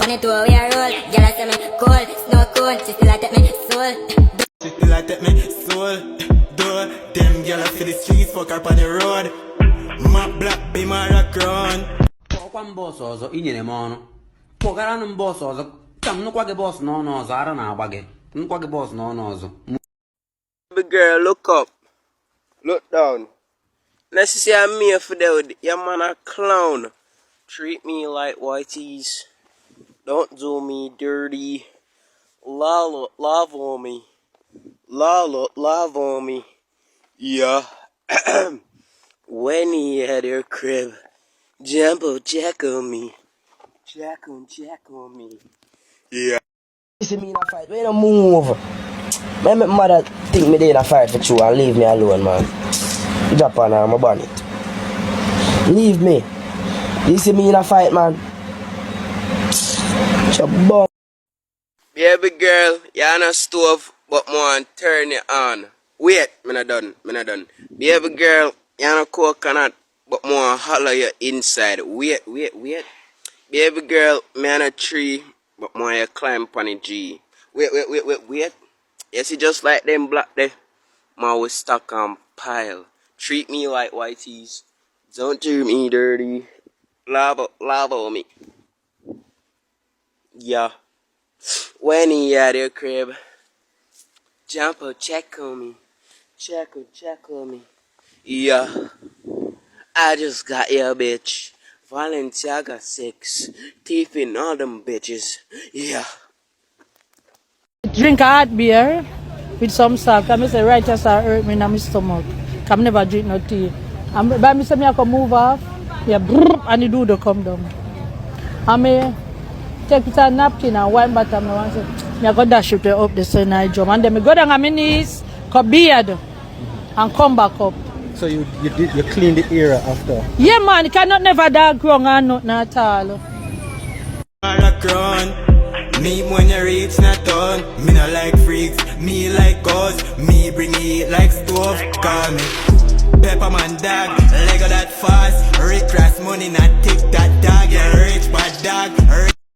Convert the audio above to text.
On the tour we a roll, girl I say me cold, snow cone, she still a take me soul. She still a take me soul. Do them girl a feel the streets, fuck her on the road. My black be my rock round. Kwa boss ọzọ inyere m ọrụ kpọgara m boss ọzọ ka m nụkwa gị boss n'ọnụ ọzọ ara na-agba gị nụkwa gị boss n'ọnụ ọzọ. Baby girl, look up. Look down. Let's see I'm here for that. Your man a clown. Treat me like whiteies. Don't do me dirty. Love on me. Love on me. Yeah. When he at your crib, Jumbo jack on me. Jack on me. Yeah. You see me in a fight, we don't move. My mother think me they in a fight for you and leave me alone, man. Drop on her, my bonnet. Leave me. You see me in a fight, man. Chabon. Baby girl, you're on a stove, but more turn it on. Wait, me not done. Baby girl, you're on a coconut, but more hollow your inside. Wait. Baby girl, me on a tree, but more you climb on a G. Wait. You see just like them black there, more we stuck on pile. Treat me like whiteies. Don't do me dirty. Love on me. Yeah. When he at your crib, Jumbo check on me. Check on me. Yeah. I just got your bitch. Valencia got 6. Teeth in all them bitches. Yeah. Drink a hot beer with some salt. I say right as I hurt me in my stomach. I never drink no tea. And by me say me I can move off. Yeah, brrr, and the do come down. I may take it a napkin and wipe bottom and say, me I go dash it up the sun I jump. And then me go down on my knees, cut beard, and come back up. So you clean the area after? Yeah man, you cannot never dark wrong and nothing at all. Me when you reach na town. Me not like freaks, me like cause. Me bring it like stove. Call me Pepperman dog, Lego that fast. Rick Ross money not tick that dog. You rich bad dog.